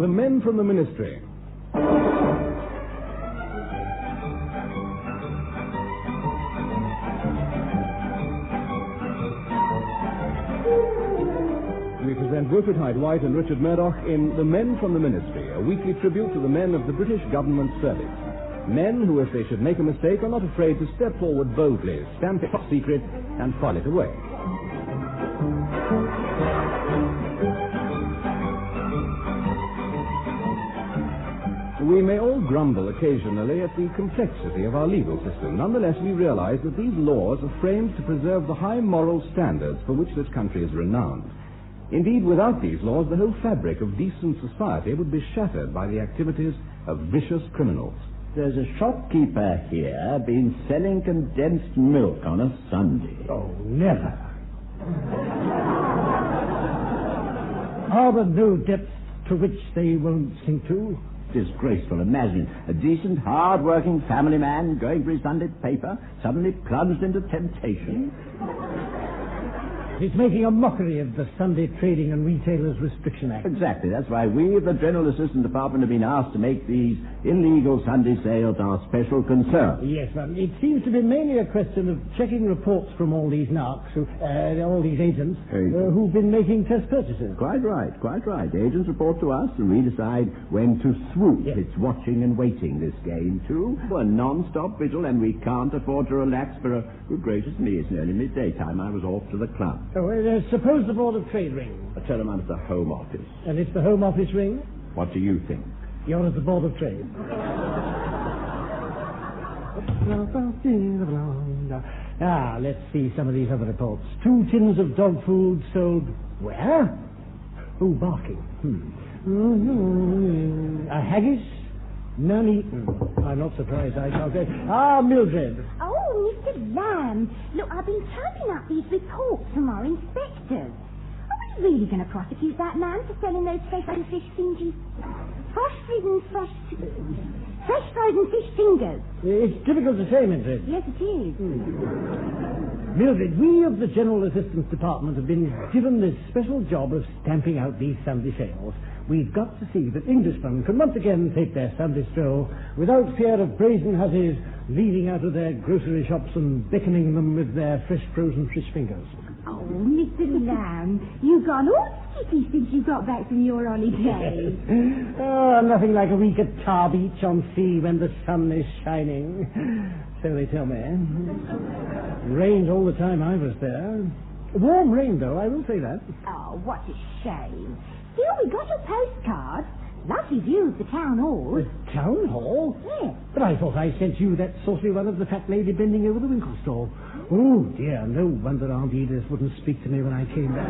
The Men from the Ministry. We present Wilfrid, Hyde, White and Richard Murdoch in The Men from the Ministry, a weekly tribute to the men of the British government service. Men who, if they should make a mistake, are not afraid to step forward boldly, stamp it top secret, and file it away. We may all grumble occasionally at the complexity of our legal system. Nonetheless, we realize that these laws are framed to preserve the high moral standards for which this country is renowned. Indeed, without these laws, the whole fabric of decent society would be shattered by the activities of vicious criminals. There's a shopkeeper here been selling condensed milk on a Sunday. Oh, never. Are there no depths to which they won't sink to? Disgraceful. Imagine a decent, hard-working family man going for his Sunday paper, suddenly plunged into temptation. It's making a mockery of the Sunday Trading and Retailers Restriction Act. Exactly. That's why we of the General Assistant Department have been asked to make these illegal Sunday sales our special concern. Yes, well, it seems to be mainly a question of checking reports from all these narcs, all these agents, who've been making test purchases. Quite right, quite right. Agents report to us and we decide when to swoop. Yes. It's watching and waiting, this game, too. A non-stop vigil, and we can't afford to relax for a... Good gracious me, it's nearly midday time. I was off to the club. Oh, suppose the Board of Trade rings. Tell them I'm at the Home Office. And if the Home Office rings? What do you think? You're at the Board of Trade. Let's see some of these other reports. 2 tins of dog food sold where? Oh, barking. A haggis? None eaten. I'm not surprised. I shall go. Mildred. Oh, Mr. Lamb. Look, I've been typing up these reports from our inspectors. Are we really going to prosecute that man for selling those fresh-frozen fish fingers? Fresh-frozen fish fingers. It's difficult to say, Mildred. Yes, it is. Mildred, we of the General Assistance Department have been given this special job of stamping out these Sunday sales. We've got to see that Englishmen can once again take their Sunday stroll without fear of brazen hussies leading out of their grocery shops and beckoning them with their fresh frozen fish fingers. Oh, Mr. Lamb, you've gone all skippy since you got back from your holiday. Nothing like a week at Tar Beach on sea when the sun is shining. So they tell me. Rained all the time I was there. Warm rain, though, I will say that. Oh, what a shame. Still, we got your postcard. Lovely view of the town hall. The town hall? Yes. But I thought I sent you that saucy one of the fat lady bending over the winkle stall. Oh, dear, no wonder Aunt Edith wouldn't speak to me when I came back.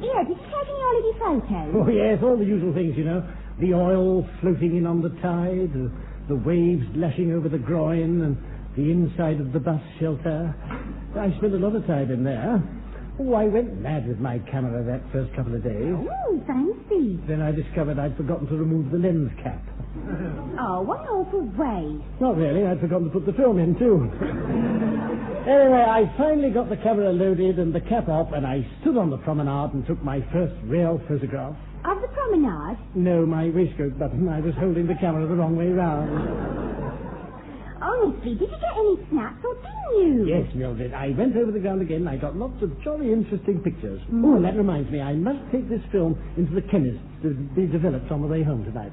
Yeah, did you take any holiday photos? Oh, yes, all the usual things, you know. The oil floating in on the tide, the waves lashing over the groin, and the inside of the bus shelter. I spent a lot of time in there. Oh, I went mad with my camera that first couple of days. Oh, fancy. Then I discovered I'd forgotten to remove the lens cap. Oh, what an awful waste. Not really. I'd forgotten to put the film in, too. Anyway, I finally got the camera loaded and the cap off, and I stood on the promenade and took my first real photograph. Of the promenade? No, my waistcoat button. I was holding the camera the wrong way round. Honestly, did you get any snaps or didn't you? Yes, Mildred. I went over the ground again and I got lots of jolly interesting pictures. Oh, and that reminds me, I must take this film into the chemist's to be developed on the way home tonight.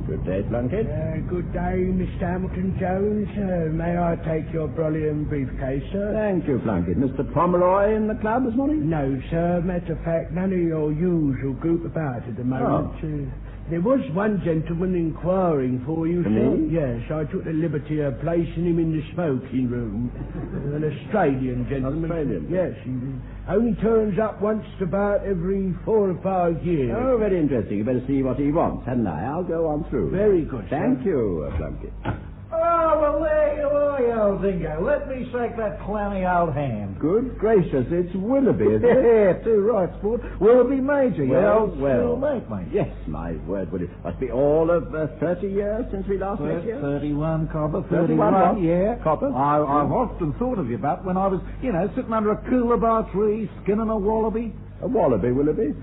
Good day, Plunkett. Good day, Mr. Hamilton Jones. May I take your brilliant briefcase, sir? Thank you, Plunkett. Mr. Pomeroy in the club this morning? No, sir. Matter of fact, none of your usual group about at the moment. There was one gentleman inquiring for you, For sir. me? Yes, I took the liberty of placing him in the smoking room. An Australian gentleman. Australian? Yes, he only turns up once about every 4 or 5 years. Oh, very interesting. You better see what he wants, hadn't I? I'll go on through. Very good, sir. Thank you, Plunkett. Oh, well, there you are, you old dingo. Let me shake that clammy old hand. Good gracious, it's Willoughby, isn't it? Yeah, too right, sport. Willoughby Major, Well, school mate. Yes, my word, Willoughby. Must be all of 30 years since we last met you. 31, Copper, 31, 31, yeah. Copper? I've often thought of you, but when I was, sitting under a coolabah tree, skinning a wallaby. A wallaby, Willoughby?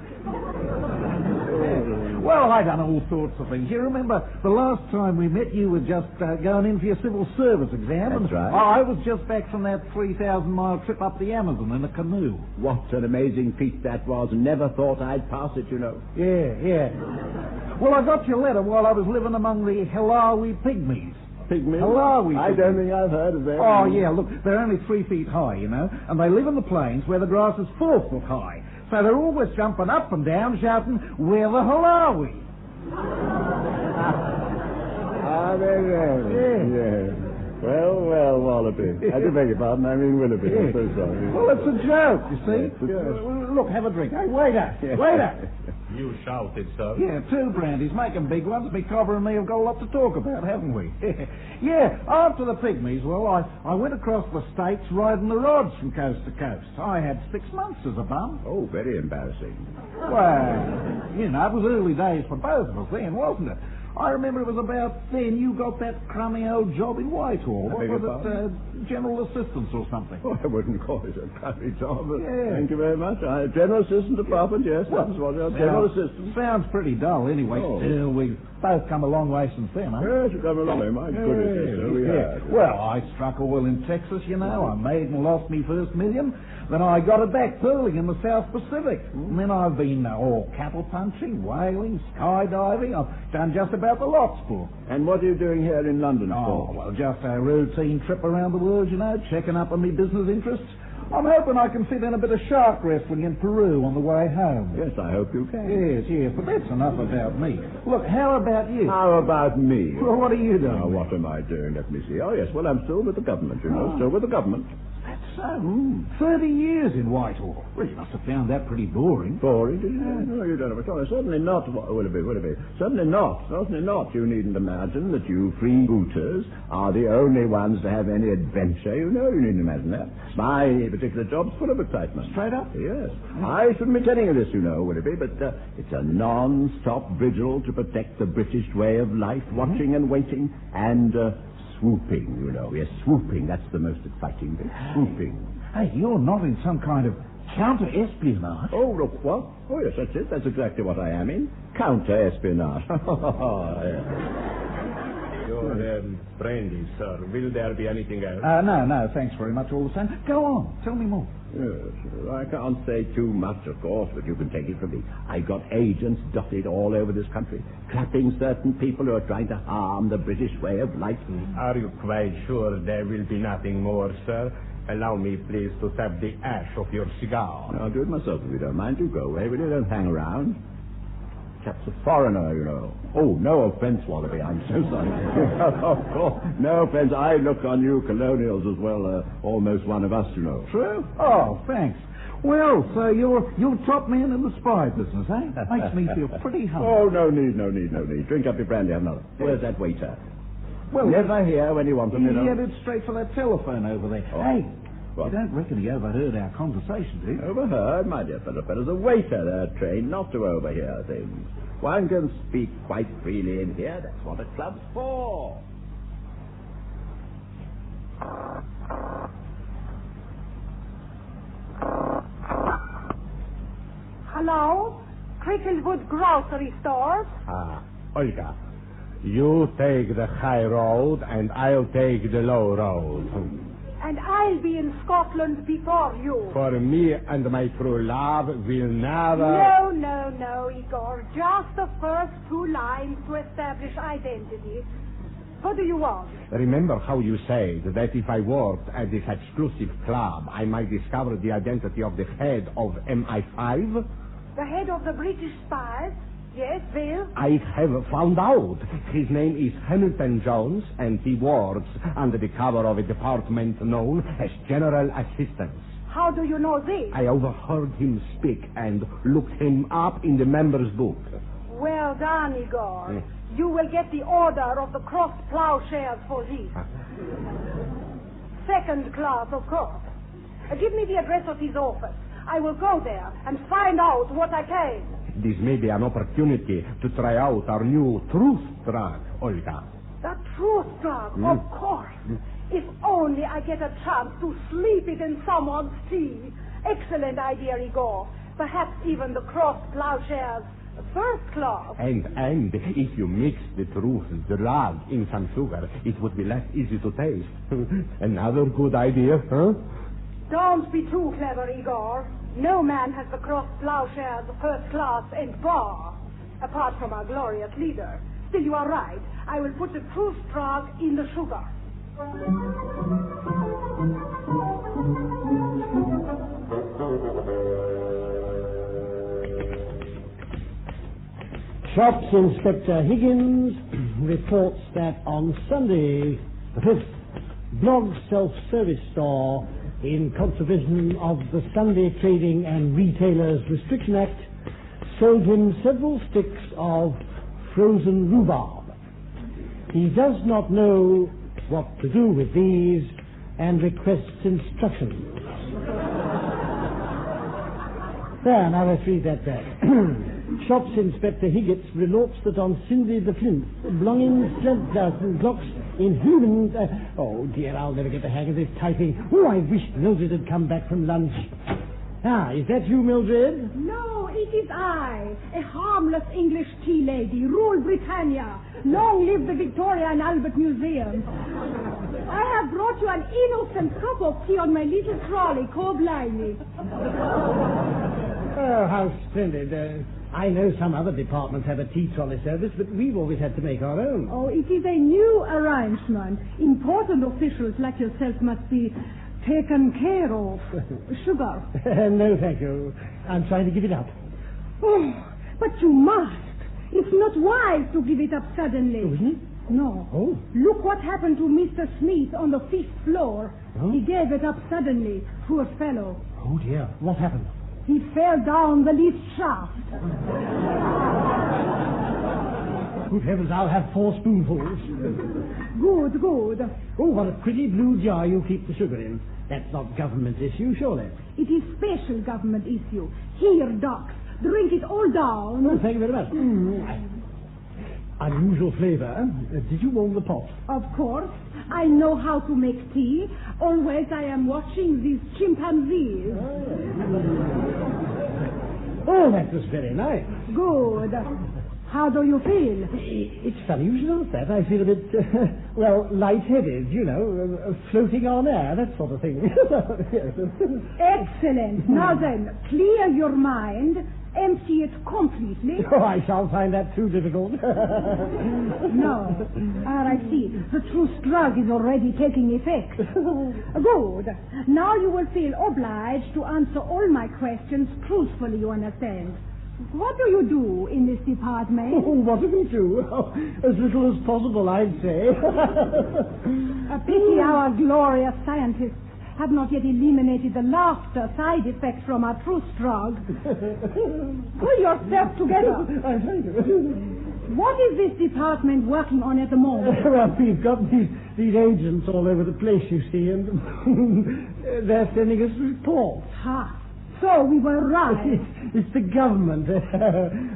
Well, I done all sorts of things. You remember the last time we met, you were just going in for your civil service exam. That's right. I was just back from that 3,000-mile trip up the Amazon in a canoe. What an amazing feat that was. Never thought I'd pass it, you know. Yeah. Well, I got your letter while I was living among the Hilawi pygmies. Pygmies? Hilawi. I don't think I've heard of them. Oh, yeah, look, they're only 3 feet high, and they live in the plains where the grass is 4 foot high. So they're always jumping up and down, shouting, "We're the Hilawi." Yeah. Well, Wallaby. I do beg your pardon, I mean Willoughby. I'm so sorry. Well, it's a joke, you see. Yes. Look, have a drink. Hey, waiter. Waiter. You shouted, sir. Yeah, 2 brandies, making big ones. Me Cobber and me have got a lot to talk about, haven't we? Yeah, after the pygmies, well, I went across the States riding the rods from coast to coast. I had 6 months as a bum. Oh, very embarrassing. Well, it was early days for both of us then, wasn't it? I remember it was about then you got that crummy old job in Whitehall. What was it? General Assistance or something? Oh, I wouldn't call it a crummy job. Yeah. Thank you very much. General Assistant Department, yes. That's what General Assistant. Sounds pretty dull anyway. Oh. Still, we've both come a long way since then, huh? Yes, we've come a long way. My goodness, yes, we have. Well, I struck oil in Texas, I made and lost me first million. Then I got it back pearling in the South Pacific. And then I've been all cattle punching, whaling, skydiving. I've done just about the lot, sport. And what are you doing here in London Oh, for? well, just a routine trip around the world, checking up on me business interests. I'm hoping I can fit in a bit of shark wrestling in Peru on the way home. Yes, I hope you can. Yes, but that's enough about me. Look, how about you? How about me? Well, what are you doing? Now, what am I doing? Let me see. Oh, yes, well, I'm still with the government, still with the government. That's so. 30 years in Whitehall. Well, you must have found that pretty boring. Boring, did you? No, you don't have a choice. Certainly not, Willoughby. Certainly not. You needn't imagine that you freebooters are the only ones to have any adventure. You needn't imagine that. My particular job's full of excitement. Straight up? Yes. I shouldn't be telling you this, Willoughby, but it's a non-stop vigil to protect the British way of life, watching and waiting, and swooping, Yes, swooping. That's the most exciting bit. Swooping. Hey, you're not in some kind of counter-espionage? Oh, look, what? Oh, yes, that's it. That's exactly what I am in. Counter-espionage. Your brandy, sir. Will there be anything else? No, thanks very much all the same. Go on, tell me more. Yes, I can't say too much, of course, but you can take it from me. I got agents dotted all over this country, clapping certain people who are trying to harm the British way of life. Are you quite sure there will be nothing more, sir? Allow me, please, to tap the ash of your cigar. I'll do it myself if you don't mind. You go away, will you? Don't hang around. Chap's a foreigner, Oh, no offense, Wallaby. I'm so sorry. Of course, no offense. I look on you colonials as well, almost one of us, True? Oh, thanks. Well, so you're top man in the spy business, eh? That makes me feel pretty humble. Oh, no need. Drink up your brandy, have another. Where's that waiter? Well, never here when you want him, He headed straight for that telephone over there. Oh. Hey, what? You don't reckon he overheard our conversation, do you? Overheard? My dear fellow's a waiter. They're trained not to overhear things. One can speak quite freely in here. That's what a club's for. Hello? Cricklewood Grocery Stores? Olga, you take the high road and I'll take the low road. And I'll be in Scotland before you. For me and my true love will never... No, Igor. Just the first 2 lines to establish identity. What do you want? Remember how you said that if I worked at this exclusive club, I might discover the identity of the head of MI5? The head of the British Spies? Yes, Bill? I have found out. His name is Hamilton Jones, and he works under the cover of a department known as General Assistance. How do you know this? I overheard him speak and looked him up in the members' book. Well done, Igor. You will get the order of the crossed plowshares for this. Second class, of course. Give me the address of his office. I will go there and find out what I can. This may be an opportunity to try out our new truth drug, Olga. The truth drug, of course. If only I get a chance to sleep it in someone's tea. Excellent idea, Igor. Perhaps even the crossed plowshares, first class. And if you mix the truth drug in some sugar, it would be less easy to taste. Another good idea, huh? Don't be too clever, Igor. No man has the crossed plowshares, first class, and bar, apart from our glorious leader. Still, you are right. I will put the truth drug in the sugar. Shops Inspector Higgins reports that on Sunday the 5th, Bloggs Self-Service Store, in contravention of the Sunday Trading and Retailers Restriction Act, sold him several sticks of frozen rhubarb. He does not know what to do with these and requests instructions. There, now let's read that back. Shops Inspector Higgins reports that on Cindy the Flint, belonging clocks in human... oh, dear, I'll never get the hang of this typing. Oh, I wish Mildred had come back from lunch. Ah, is that you, Mildred? No, it is I, a harmless English tea lady, rule Britannia. Long live the Victoria and Albert Museum. I have brought you an innocent cup of tea on my little trolley called Blimey. Oh, how splendid. I know some other departments have a tea trolley service, but we've always had to make our own. Oh, it is a new arrangement. Important officials like yourself must be taken care of. Sugar. No, thank you. I'm trying to give it up. Oh, but you must. It's not wise to give it up suddenly. Oh, isn't it? No. Oh. Look what happened to Mr. Smith on the 5th floor. Oh? He gave it up suddenly. Poor fellow. Oh, dear. What happened? He fell down the lift shaft. Good heavens, I'll have 4 spoonfuls. Good, good. Oh, what a pretty blue jar you keep the sugar in. That's not government issue, surely. It is special government issue. Here, ducks, drink it all down. Oh, thank you very much. Unusual flavour. Did you warm the pot? Of course. I know how to make tea. Always I am watching these chimpanzees. Oh, that was very nice. Good. How do you feel? It's funny you should notice that. I feel a bit, lightheaded, you know, floating on air, that sort of thing. Excellent. Now then, clear your mind, empty it completely. Oh, I shan't find that too difficult. No. I see. The truth drug is already taking effect. Good. Now you will feel obliged to answer all my questions truthfully, you understand. What do you do in this department? Oh, what do we do? Oh, as little as possible, I'd say. A pity our glorious scientists have not yet eliminated the laughter side effect from our truth drug. Pull yourself together. I thank you. What is this department working on at the moment? Well, we've got these agents all over the place, you see, and they're sending us reports. Ha! So we were right. It's the government.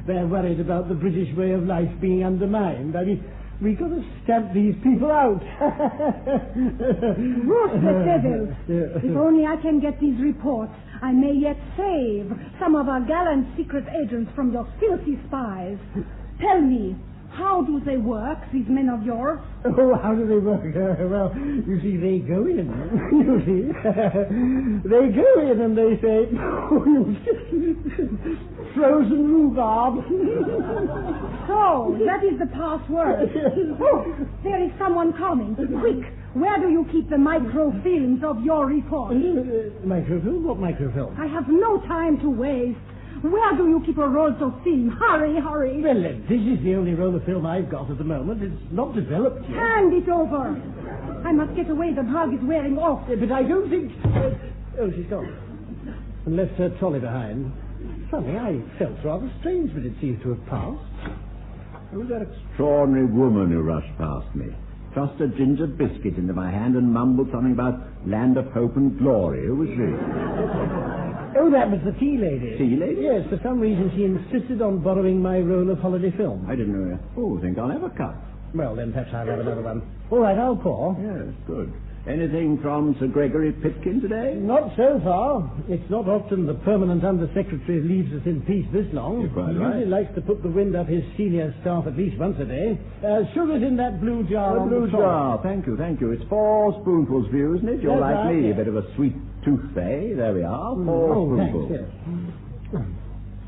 They're worried about the British way of life being undermined. I mean, we've got to stamp these people out. Ruthless devils. If only I can get these reports, I may yet save some of our gallant secret agents from your filthy spies. Tell me, how do they work, these men of yours? Oh, how do they work? Well, you see, they go in. You see. They go in and they say, frozen rhubarb. So, that is the password. Oh, there is someone coming. Quick, where do you keep the microfilms of your report? Microfilm? What microfilm? I have no time to waste. Where do you keep a roll of film? Hurry, hurry. Well, this is the only roll of film I've got at the moment. It's not developed yet. Hand it over. I must get away. The drug is wearing off. But I don't think... oh, she's gone. And left her trolley behind. Funny, I felt rather strange, but it seems to have passed. Who's that extraordinary woman who rushed past me? tossed a ginger biscuit into my hand and mumbled something about land of hope and glory. Who was she? Oh, that was the tea lady. Tea lady? Yes, for some reason she insisted on borrowing my roll of holiday film. I didn't know. Oh, think I'll have a cup. Well, then perhaps I'll have another one. All right, I'll pour. Yes, good. Anything from Sir Gregory Pitkin today? Not so far. It's not often the permanent undersecretary leaves us in peace this long. You're quite he right. usually likes to put the wind up his senior staff at least once a day. Sugar's in that blue jar. The on blue the top. jar. Thank you. It's 4 spoonfuls for you, isn't it? You're That's like right, me, yes. a bit of a sweet tooth, eh? There we are. 4 spoonfuls. Thanks, yes.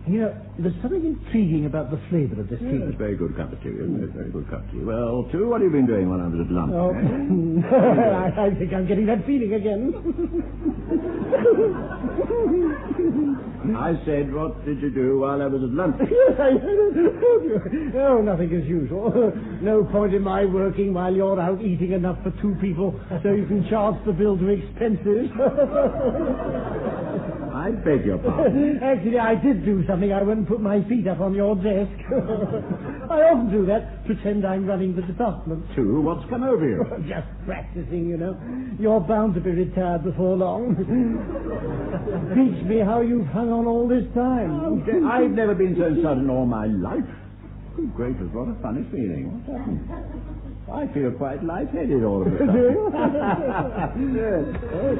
You know, there's something intriguing about the flavour of this tea. Yes, very good cup of tea, isn't it? Very good cup of tea. Well, too, what have you been doing while I was at lunch? Oh, eh? I think I'm getting that feeling again. I said, what did you do while I was at lunch? Oh, nothing as usual. No point in my working while you're out eating enough for 2 people so you can charge the bill to expenses. I beg your pardon. Actually, I did do something. I went and put my feet up on your desk. I often do that, pretend I'm running the department. Too, what's come over you? Just practicing, you know. You're bound to be retired before long. Teach me how you've hung on all this time. I've never been so sudden all my life. Good gracious, what a funny feeling. What's happened? I feel quite lightheaded all of a sudden. Yes. Oh,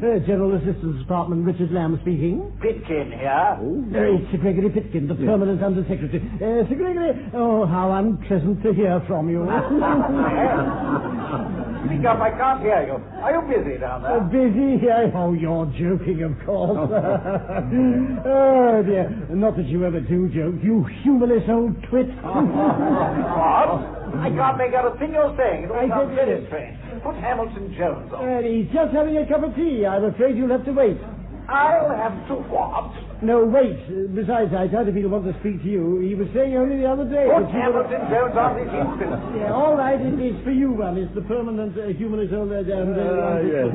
dear. General Assistance Department, Richard Lamb speaking. Pitkin here. It's Sir Gregory Pitkin, the permanent undersecretary. Sir Gregory, oh, how unpleasant to hear from you. Speak up, I can't hear you. Are you busy down there? Busy? Oh, you're joking, of course. Oh, dear. Not that you ever do joke, you humorless old twit. What? I can't make out a thing you're saying. It all I sounds said very yes. strange. Put Hamilton Jones on. He's just having a cup of tea. I'm afraid you'll have to wait. I'll have to what? No, wait. Besides, I doubt if he'll want to speak to you. He was saying only the other day... Put Hamilton Jones on this instant. Yeah, all right, it's for you, one. It's the permanent humanist old... Yes.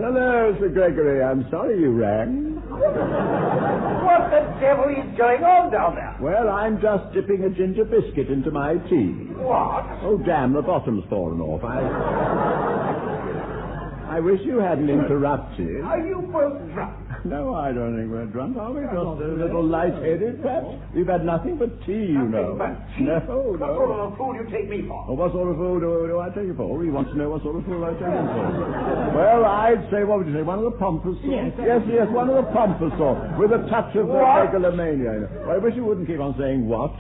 Hello, Sir Gregory. I'm sorry you rang. What the devil is going on down there? Well, I'm just dipping a ginger biscuit into my tea. What? Oh, damn, the bottom's fallen off. I wish you hadn't interrupted. Are you both drunk? No, I don't think we're drunk, are we? Just a little light-headed, perhaps. We've had nothing but tea, you know. But tea? No, What sort of a fool do you take me for? Oh, what sort of fool do I take you for? You want to know what sort of fool I take you for? Well, I'd say, what would you say, one of the pompous sort? Yes, one of the pompous sort, with a touch of megalomania. Well, I wish you wouldn't keep on saying what.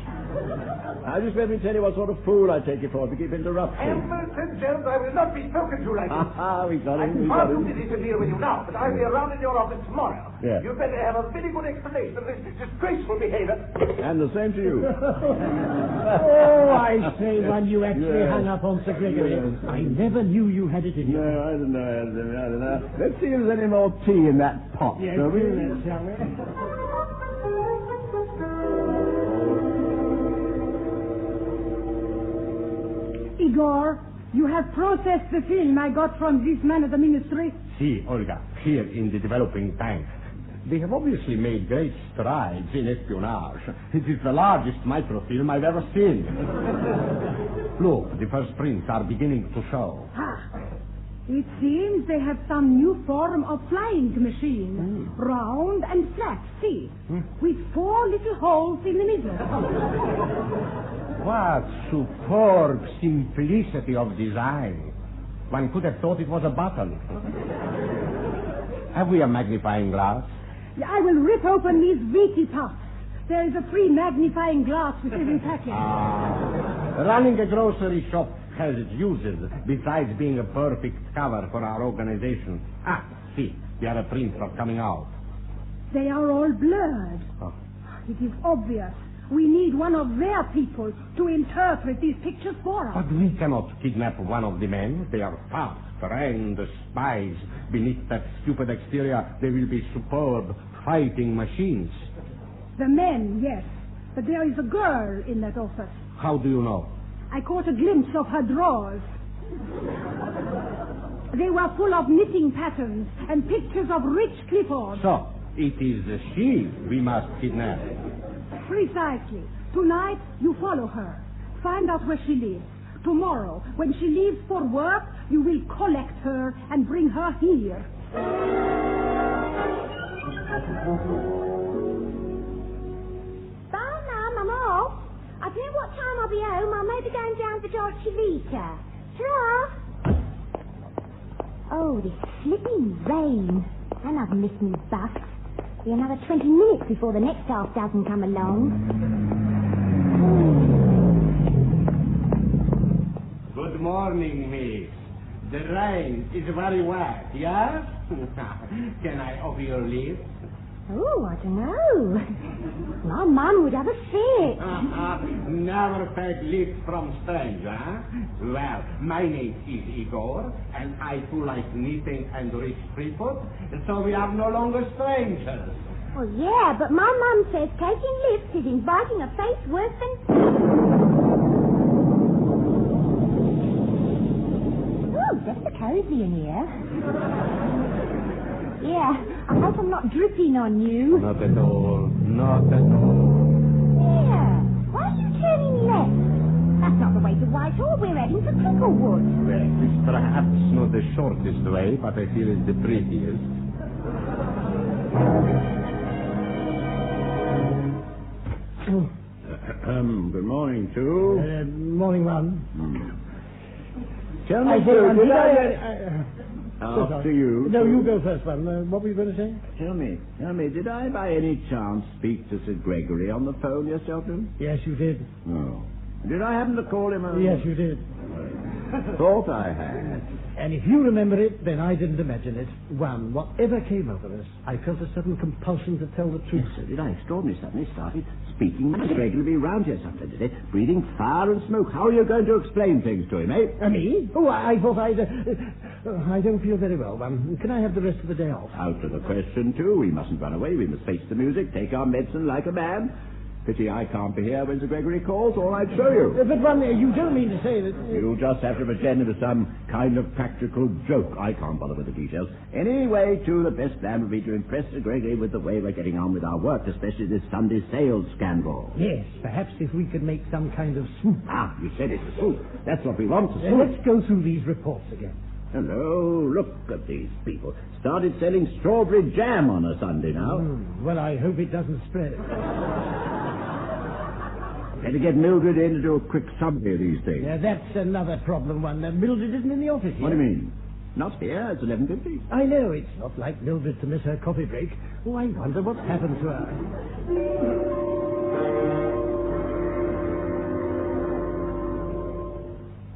Now, just let me tell you what sort of fool I take you for if you keep interrupting. Hamilton Jones, I will not be spoken to like this. We got him, I'm we far got too him. busy to deal with you now, but I'll be around in your office tomorrow. Yeah. You'd better have a very good explanation of this disgraceful behavior. And the same to you. Oh, I say, when you actually Yes. hung up on Sir Gregory. Yes. I never knew you had it in you. No, I don't know. Let's see if there's any more tea in that pot, Yes, shall we? shall we? Igor, you have processed the film I got from this man at the ministry? See, Olga, here in the developing tank. They have obviously made great strides in espionage. It is the largest microfilm I've ever seen. Look, the first prints are beginning to show. It seems they have some new form of flying machine. Round and flat, see? With 4 little holes in the middle. What superb simplicity of design. One could have thought it was a button. Have we a magnifying glass? I will rip open these Viti puffs. There is a free magnifying glass with every packet. Running a grocery shop has its uses, besides being a perfect cover for our organization. See, the other prints are coming out. They are all blurred. Oh. It is obvious. We need one of their people to interpret these pictures for us. But we cannot kidnap one of the men. They are fast, trained spies. Beneath that stupid exterior, they will be superb fighting machines. The men, yes. But there is a girl in that office. How do you know? I caught a glimpse of her drawers. They were full of knitting patterns and pictures of rich clipboards. So, it is she we must kidnap. Precisely. Tonight, you follow her. Find out where she lives. Tomorrow, when she leaves for work, you will collect her and bring her here. Bye, Mum, I'm off. I don't know what time I'll be home. I may be going down to Dotrice later. Ta-ra! Oh, this flipping rain. And I've missed me bus. Be another 20 minutes before the next half dozen come along. Good morning, miss. The rain is very wet, yes? Can I offer you a lift? Oh, I don't know. My mum would have a fit. Never take lifts from strangers, huh? Well, my name is Igor, and I too like knitting and rich people, so we are no longer strangers. Well, yeah, but my mum says taking lifts is inviting a face worse than... Oh, that's a cosy in here. Yeah, I hope I'm not dripping on you. Not at all. Not at all. Yeah, why are you turning left? That's not the way to Whitehall. We're heading to Cricklewood. Well, it's perhaps not the shortest way, but I feel it's the prettiest. Good morning, too. Morning, Ron. Tell me, after you. No, you go first, Ron. What were you going to say? Tell me, did I by any chance speak to Sir Gregory on the phone yesterday? Yes, you did. Oh. Did I happen to call him? Yes, you did. Thought I had. And if you remember it, then I didn't imagine it. One, whatever came over us, I felt a sudden compulsion to tell the truth. Yes, so did I. Extraordinary. Suddenly started speaking regularly round here something, did it? Breathing fire and smoke. How are you going to explain things to him, eh? Me? Oh, I thought I don't feel very well, One. Can I have the rest of the day off? Out of the question, too. We mustn't run away. We must face the music, take our medicine like a man. Pity I can't be here when Sir Gregory calls, or I'd show you. But, One, you don't mean to say that... You just have to pretend it was some kind of practical joke. I can't bother with the details. Anyway, too, the best plan would be to impress Sir Gregory with the way we're getting on with our work, especially this Sunday sales scandal. Yes, perhaps if we could make some kind of swoop. Ah, you said it's a swoop. That's what we want, to swoop. Let's go through these reports again. Hello, look at these people. Started selling strawberry jam on a Sunday now. Well, I hope it doesn't spread. Better get Mildred in to do a quick summary of these things. Yeah, that's another problem, One. Mildred isn't in the office yet. What do you mean? Not here. It's 11:50. I know. It's not like Mildred to miss her coffee break. Oh, I wonder what's happened to her.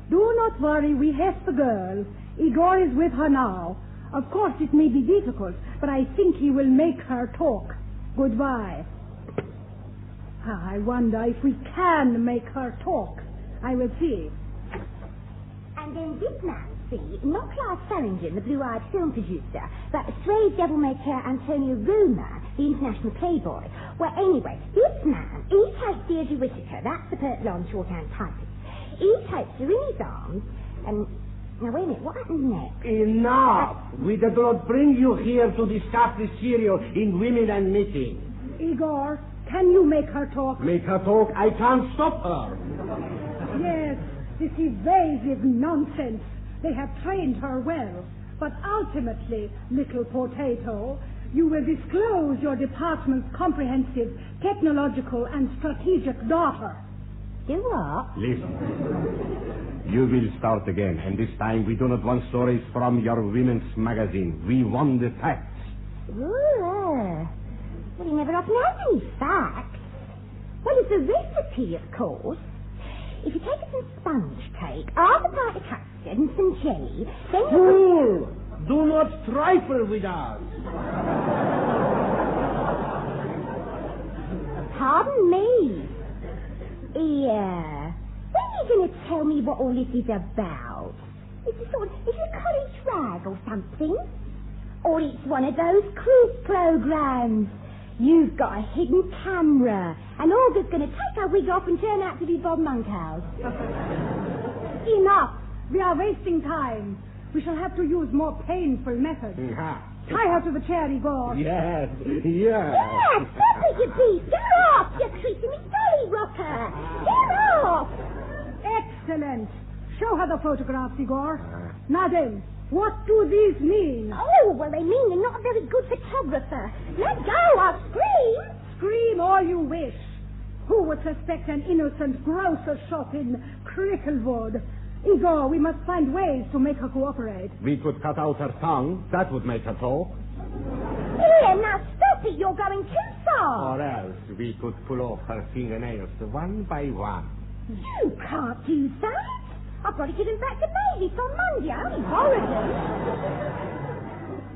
Do not worry, we have the girl. Igor is with her now. Of course, it may be difficult, but I think he will make her talk. Goodbye. I wonder if we can make her talk. I will see. And then this man, see, not Clive Farrington, the blue-eyed film producer, but the suede devil-may-care Antonio Roma, the international playboy. Well, anyway, this man, he takes Deirdre Whittaker, that's the pert blonde shorthand typist. He takes her in his arms, and... Now, wait a minute, what happens next? Enough! We did not bring you here to discuss the serial in Women and Knitting. Igor, can you make her talk? Make her talk? I can't stop her. Yes, this evasive nonsense. They have trained her well. But ultimately, little potato, you will disclose your department's comprehensive technological and strategic data. Do what? Listen. You will start again, and this time we do not want stories from your women's magazine. We want the facts. Ooh. Well, you never often has any facts. Well, it's a recipe, of course. If you take some sponge cake, half a pint of custard and some jelly, then you... Fool! Do not trifle with us. Pardon me. Yeah. When are you going to tell me what all this is about? Is it a college rag or something? Or it's one of those quiz programs. You've got a hidden camera, and Olga's going to take her wig off and turn out to be Bob Monkhouse. Enough! We are wasting time. We shall have to use more painful methods. Tie her to the chair, Igor. Yes. Yeah, stop it, you beast! Get off! You're creeping me dolly rocker! Get off! Excellent. Show her the photographs, Igor. Now then, what do these mean? Oh, well, they mean you're not a very good photographer. Let go, I'll scream. Scream all you wish. Who would suspect an innocent grocer's shop in Cricklewood? Igor, we must find ways to make her cooperate. We could cut out her tongue. That would make her talk. Here, now stop it. You're going too far. Or else we could pull off her fingernails one by one. You can't do that. I've got to give him back to Mavis on Monday. Only horrible.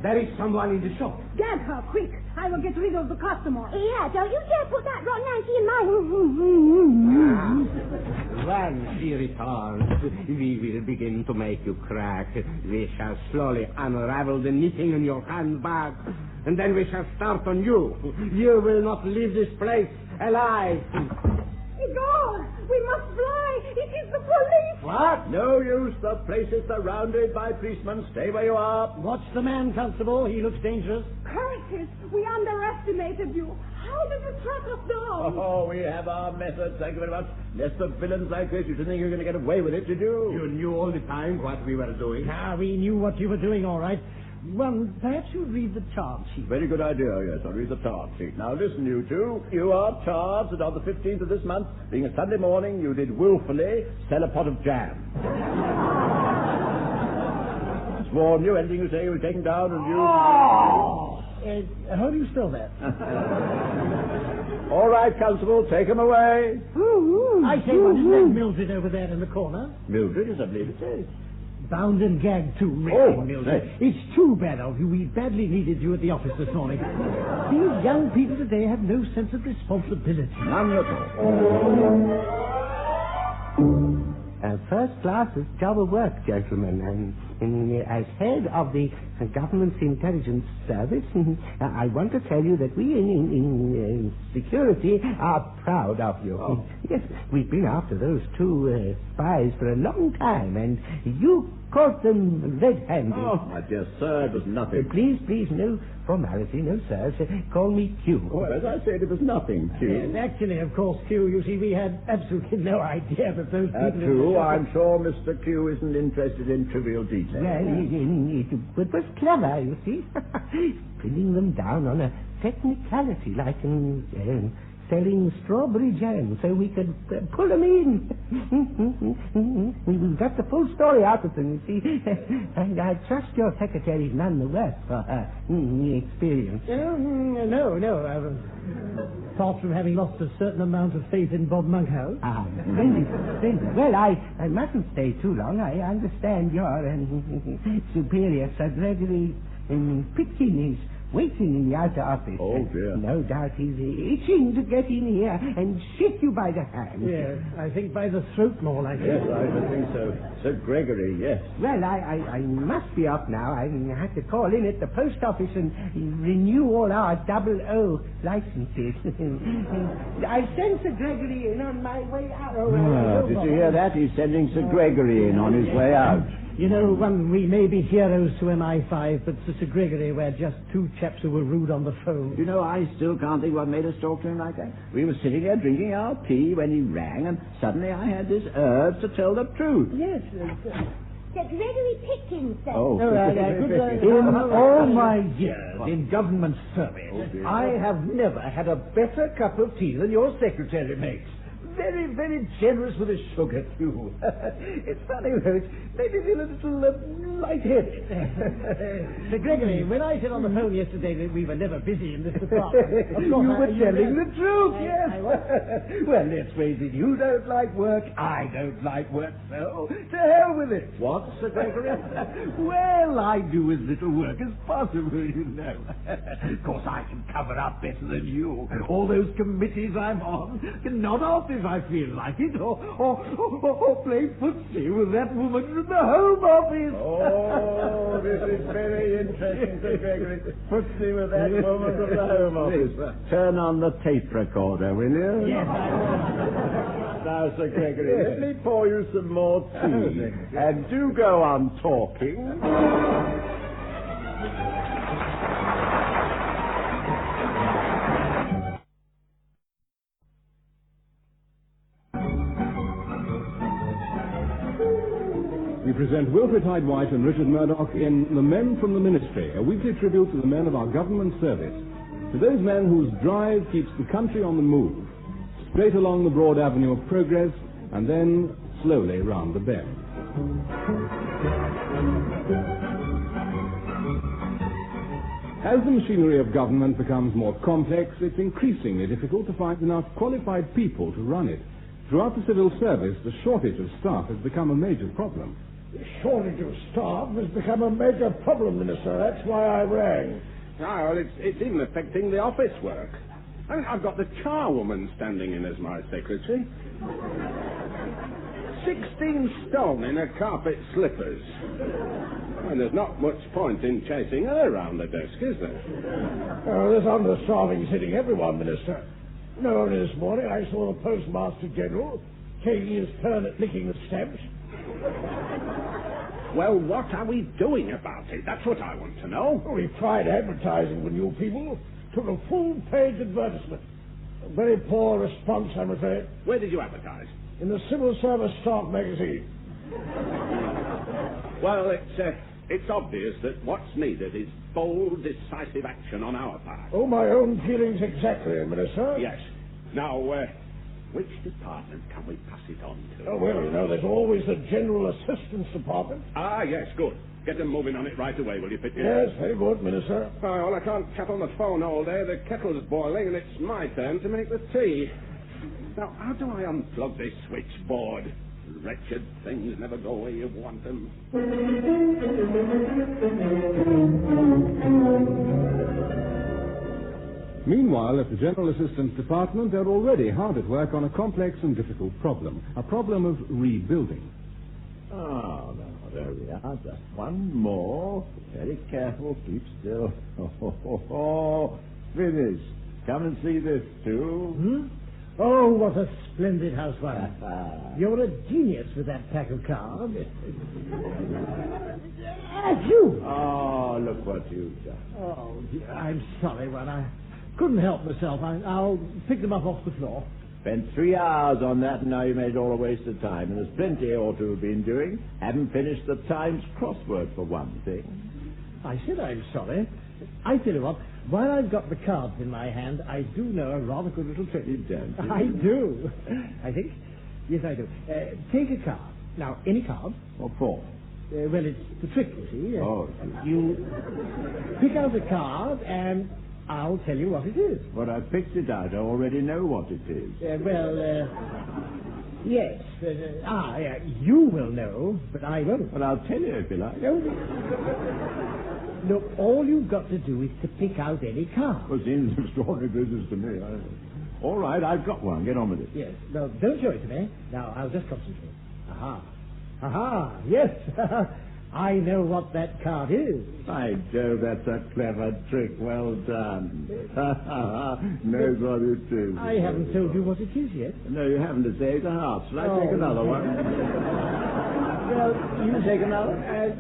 There is someone in the shop. Gag her, quick. I will get rid of the customer. Yeah, don't you dare put that rotten Nancy in my... When she returns, we will begin to make you crack. We shall slowly unravel the knitting in your handbag, and then we shall start on you. You will not leave this place alive. Igor, we must fly. It is the police. What? No use. The place is surrounded by policemen. Stay where you are. Watch the man, Constable. He looks dangerous. Curses, we underestimated you. How did you track us down? Oh, we have our methods. Thank you very much. Less of villains like this, you didn't think you were going to get away with it, did you? You knew all the time what we were doing. We knew what you were doing, all right. Well, perhaps you'd read the charge sheet. Very good idea, yes. I'll read the charge sheet. Now, listen, you two. You are charged that on the 15th of this month, being a Sunday morning, you did willfully sell a pot of jam. Sworn you. Anything you say you were taken down and you... How do you spell that? All right, Constable, take him away. I say, what is that Mildred over there in the corner? Mildred, as I believe it is. Bound and gagged too, really, Mildred. It's too bad of you. We badly needed you at the office this morning. These young people today have no sense of responsibility. None at all. First class is job of work, gentlemen. And as head of the government's intelligence service, I want to tell you that we in security are proud of you. Oh. Yes, we've been after those two spies for a long time, and you caught them red-handed. Oh, my dear sir, it was nothing. Please, no formality, no sir. Call me Q. Well, as I said, it was nothing, Q. Yes, actually, of course, Q, you see, we had absolutely no idea that those people... True, I'm sure Mr. Q isn't interested in trivial details. Well, it was clever, you see. Pinning them down on a technicality like selling strawberry jam so we could pull them in. We got the full story out of them, you see. And I trust your secretary is none the worse for her experience. No. Apart from having lost a certain amount of faith in Bob Monkhouse. Splendid. Well, I mustn't stay too long. I understand your superior, Sir Gregory Pitkin, is waiting in the outer office. Oh, dear. No doubt he's itching to get in here and shake you by the hand. Yes, I think by the throat more like Yes, it. I should think so. Sir Gregory, yes. Well, I must be off now. I have to call in at the post office and renew all our 00 licenses. I send Sir Gregory in on my way out. Did you hear that? He's sending Sir Gregory in on his way out. You know, we may be heroes to MI5, but to Sir Gregory, we're just two chaps who were rude on the phone. You know, I still can't think what made us talk to him like that. We were sitting there drinking our tea when he rang, and suddenly I had this urge to tell the truth. Yes. Sir Gregory Pickens, sir. Oh, In all my years in government service, I have never had a better cup of tea than your secretary makes. Very, very generous with the sugar, too. It's funny, though, it made me feel a little lightheaded. Sir Gregory, when I said on the phone yesterday that we were never busy in this department... Of course, you were telling the truth, I yes. was. Well, let's face it, you don't like work, I don't like work, so to hell with it. What, Sir Gregory? Well, I do as little work as possible, you know. Of course, I can cover up better than you. All those committees I'm on can nod off if I feel like it, or play footsie with that woman from the Home Office. Oh, this is very interesting, Sir Gregory. Footsie with that woman from the Home Office. Turn on the tape recorder, will you? Yes, I will. Now, Sir Gregory, let me pour you some more tea. And do go on talking. present Wilfrid, Hyde, White and Richard Murdoch in The Men from the Ministry, a weekly tribute to the men of our government service, to those men whose drive keeps the country on the move, straight along the broad avenue of progress, and then slowly round the bend. As the machinery of government becomes more complex, it's increasingly difficult to find enough qualified people to run it. Throughout the civil service, the shortage of staff has become a major problem. The shortage of staff has become a major problem, Minister. That's why I rang. Ah, well, it's even affecting the office work. I mean, I've got the charwoman standing in as my secretary. 16 stone in her carpet slippers. And there's not much point in chasing her around the desk, is there? Oh, there's understaffing hitting everyone, Minister. No, only this morning I saw the Postmaster General taking his turn at licking the stamps. Well, what are we doing about it? That's what I want to know. Oh, we tried advertising with you people. Took a full-page advertisement. A very poor response, I'm afraid. Where did you advertise? In the Civil Service Staff magazine. Well, it's obvious that what's needed is bold, decisive action on our part. Oh, my own feelings exactly, Minister. Yes. Now, which department can we pass it on to? Oh, well, you know, there's always the General Assistance Department. Ah, yes, good. Get them moving on it right away, will you, Pitney? Yes, very good, Minister. Oh, well, I can't chat on the phone all day. The kettle's boiling, and it's my turn to make the tea. Now, how do I unplug this switchboard? Wretched things never go where you want them. Meanwhile, at the General Assistance Department, they're already hard at work on a complex and difficult problem, a problem of rebuilding. Oh, now, there we are. Just one more. Very careful. Keep still. Finished. Come and see this, too. Oh, what a splendid housewife. You're a genius with that pack of cards. You! Oh, look what you've done. Oh, dear, I'm sorry, Ron. I couldn't help myself. I'll pick them up off the floor. Spent 3 hours on that, and now you made it all a waste of time. And there's plenty you ought to have been doing. Haven't finished the Times crossword, for one thing. I said I'm sorry. I tell you what, while I've got the cards in my hand, I do know a rather good little trick. You don't. I do. I think. Yes, I do. Take a card. Now, any card. What for? Well, it's the trick, you see. You pick out a card, and I'll tell you what it is. But I picked it out. I already know what it is. Yes. You will know, but I won't. Well, I'll tell you if you like. Look, all you've got to do is to pick out any card. Well, it seems extraordinary business to me. All right, I've got one. Get on with it. Yes. No, don't show it to me. Now, I'll just concentrate. Aha, yes. I know what that card is. By Jove, that's a clever trick. Well done. Knows what it is. I haven't told you what it is yet. No, you haven't to say. It's a heart. Shall I take another one? Well, you take another?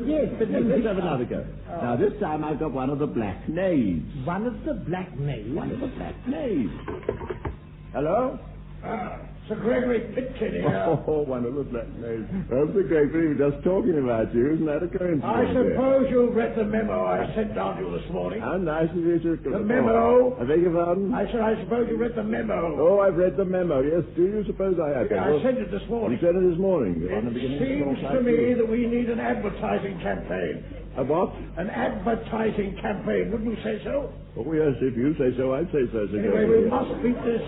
Yes, but let's have another go. Now, this time I've got one of the black knaves. One of the black knaves? One of the black knaves. Hello? Sir Gregory Pitkin here. Oh, one of the black knaves. Well, Sir Gregory, we're just talking about you. Isn't that a coincidence? I suppose you've read the memo I sent down to you this morning. How nice of you to... The memo? I beg your pardon? I said I suppose you read the memo. Oh, I've read the memo. Yes, do you suppose I have? I sent it this morning. You sent it this morning. It seems to me that we need an advertising campaign. A what? An advertising campaign. Wouldn't you say so? Oh, yes, if you say so, I'd say so. Anyway, we must beat this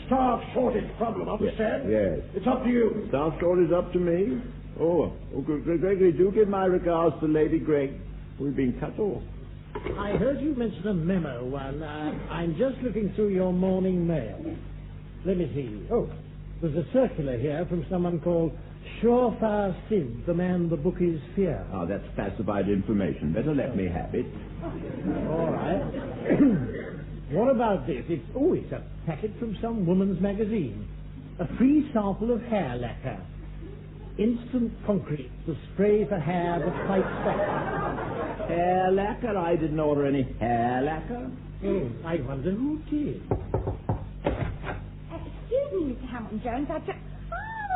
staff shortage problem, understand? Yes. It's up to you. Staff shortage up to me? Oh, Gregory, do give my regards to Lady Gregg. We've been cut off. I heard you mention a memo, one. I'm just looking through your morning mail. Let me see. Oh, there's a circular here from someone called Surefire Sid, the man the bookies fear. Oh, that's classified information. Better let me have it. All right. What about this? It's a packet from some woman's magazine. A free sample of hair lacquer. Instant concrete, the spray for hair that fights back. Hair lacquer? I didn't order any hair lacquer. Oh, I wonder who did. Excuse me, Mr. Hamilton-Jones.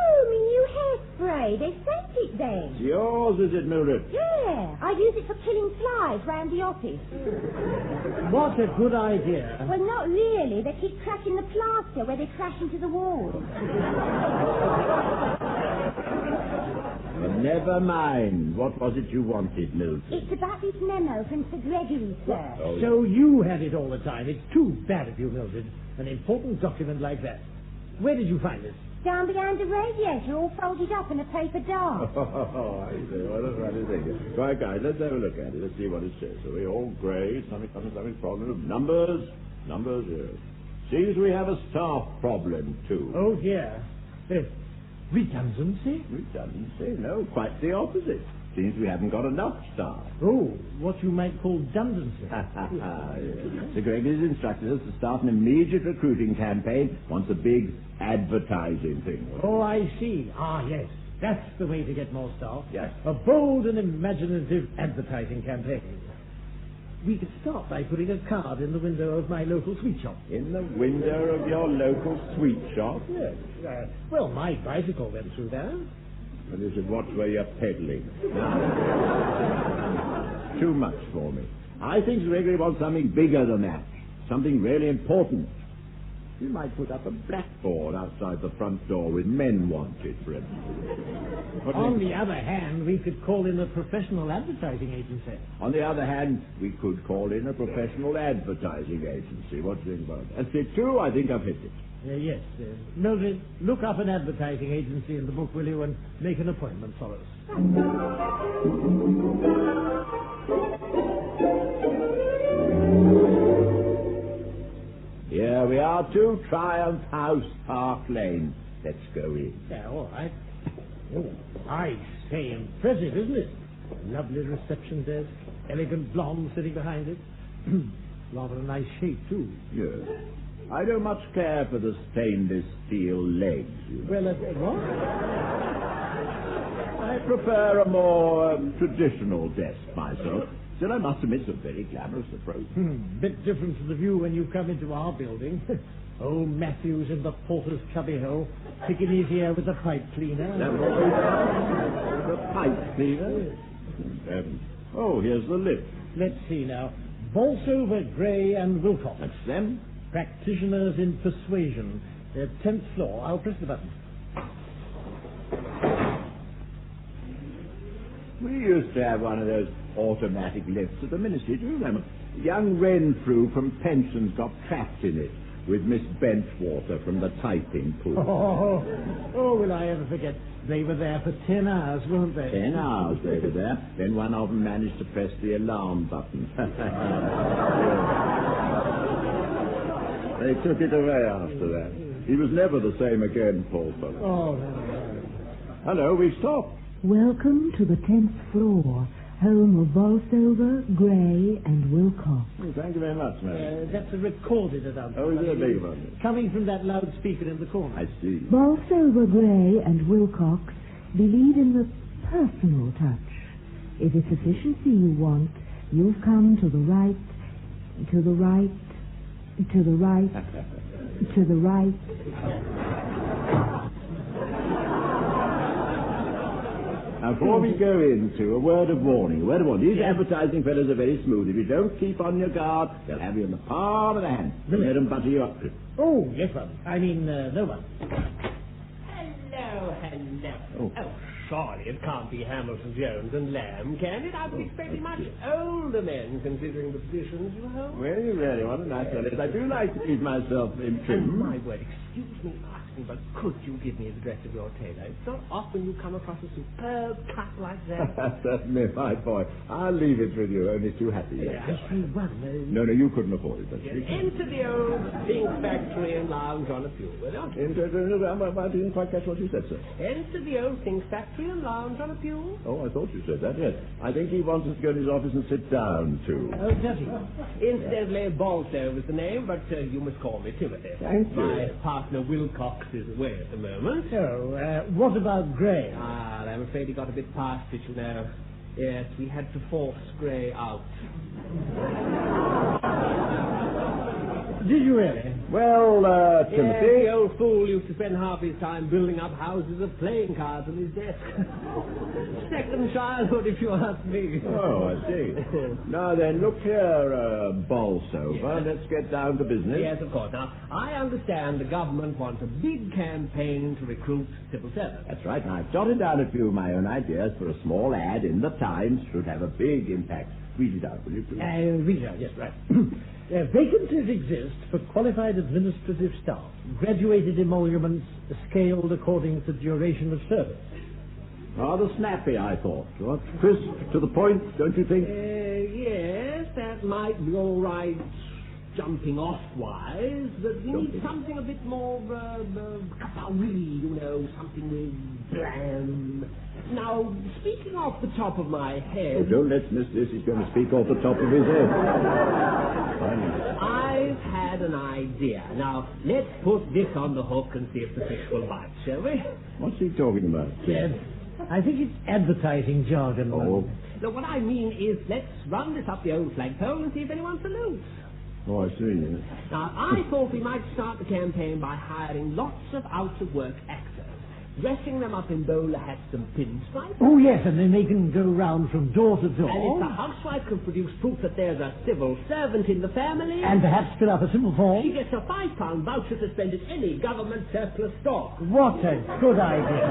Oh, my new hairspray. They sent it then. It's yours, is it, Mildred? Yeah, I use it for killing flies round the office. What a good idea. Well, not really. They keep cracking the plaster where they crash into the wall. Well, never mind. What was it you wanted, Mildred? It's about this memo from Sir Gregory, sir. Oh, So you had it all the time. It's too bad of you, Mildred. An important document like that. Where did you find it? Down behind the radiator, all folded up in a paper dart. Oh, I see. What a funny thing. Right, guys, let's have a look at it. Let's see what it says. Are we all grey? Something problem of numbers? Numbers, yes. Seems we have a staff problem, too. Oh, dear. Redundancy? Redundancy? No, quite the opposite. Seems we haven't got enough staff. Oh, what you might call dundancy. Yes. Sir Gregory's instructed us to start an immediate recruiting campaign once a big advertising thing. Oh, I see. Ah, yes. That's the way to get more staff. Yes. A bold and imaginative advertising campaign. We could start by putting a card in the window of my local sweet shop. In the window of your local sweet shop? Yes. Well, my bicycle went through there. And you should watch where you're peddling. Too much for me. I think Sir Gregory wants something bigger than that. Something really important. You might put up a blackboard outside the front door with men wanted, for instance. On the other hand, we could call in a professional advertising agency. On the other hand, we could call in a professional advertising agency. What do you think about that? That's it, too. I think I've hit it. Yes. Mildred, look up an advertising agency in the book, will you, and make an appointment for us. Here we are, to Triumph House, Park Lane. Let's go in. Yeah, all right. Oh, I say, impressive, isn't it? Lovely reception desk, elegant blonde sitting behind it. Rather a nice shape, too. Yes. I don't much care for the stainless steel legs, you know. Well, what? I prefer a more traditional desk myself. Still, I must admit, it's a very glamorous approach. Bit different to the view when you come into our building. Old Matthews in the porter's cubbyhole, picking his ear with a pipe cleaner. The pipe cleaner? Oh, here's the lift. Let's see now. Bolsover, Gray, and Wilcox. That's them? Practitioners in persuasion. 10th floor. I'll press the button. We used to have one of those automatic lifts at the ministry. Do you remember? Young Renfrew from pensions got trapped in it with Miss Benchwater from the typing pool. Oh, will I ever forget? They were there for 10 hours, weren't they? 10 hours they were there. Then one of them managed to press the alarm button. They took it away after that. He was never the same again, poor fellow. Oh, no. Hello, we've stopped. Welcome to the 10th floor, home of Bolsover, Gray, and Wilcox. Well, thank you very much, ma'am. That's a recorded announcement. Oh, is it a big one? Coming from that loudspeaker in the corner. I see. Bolsover, Gray, and Wilcox believe in the personal touch. If it's efficiency you want, you've come to the right, to the right, to the right, to the right. Now, before we go into a word of warning. These advertising fellows are very smooth. If you don't keep on your guard, they'll have you in the palm of the hand. They'll let them butter you up. Oh, yes, one. I mean, no one. Hello. Oh. Surely it can't be Hamilton, Jones and Lamb, can it? I was expecting much older men, considering the positions you hold. Well, you really want a nice one. I do like to keep myself in trim. And my word, excuse me asking, but could you give me the address of your tailor? It's not often you come across a superb cut like that. Certainly, my boy. I'll leave it with you, only too happy. I see one. No, you couldn't afford it. Enter the old Think Factory and lounge on a few, will you? I didn't quite catch what you said, sir. Enter the old Think Factory and lounge on a pew. Oh, I thought you said that, yes. I think he wants us to go in his office and sit down, too. Oh, does he? Incidentally, Balto is the name, but you must call me Timothy. Thank you. My partner Wilcox is away at the moment. So, what about Gray? I'm afraid he got a bit past it, you know. Yes, we had to force Gray out. Did you really? Well, Timothy... The old fool used to spend half his time building up houses of playing cards on his desk. Second childhood, if you ask me. Oh, I see. Now then, look here, Bolsover. Let's get down to business. Yes, of course. Now, I understand the government wants a big campaign to recruit civil servants. That's right. Now, I've jotted down a few of my own ideas for a small ad in the Times. Should have a big impact. Read it out, will you, please? Read it out, yes, right. Vacancies exist for qualified administrative staff, graduated emoluments scaled according to duration of service. Rather snappy, I thought. What? Crisp, to the point, don't you think? Yes, that might be all right jumping off-wise, but we need something a bit more, kapow-wee, you know, something with blam. Now, speaking off the top of my head... Oh, don't let's miss this. He's going to speak off the top of his head. I've had an idea. Now, let's put this on the hook and see if the fish will bite, shall we? What's he talking about? Yes. I think it's advertising jargon. Oh. Now, what I mean is, let's run this up the old flagpole and see if anyone salutes. Oh, I see. Yes. Now, I thought we might start the campaign by hiring lots of out-of-work actors, dressing them up in bowler hats and pinstripes. Oh, yes, and then they can go round from door to door. And if the housewife can produce proof that there's a civil servant in the family... And perhaps fill up a simple form. She gets a £5 voucher to spend at any government surplus store. What a good idea.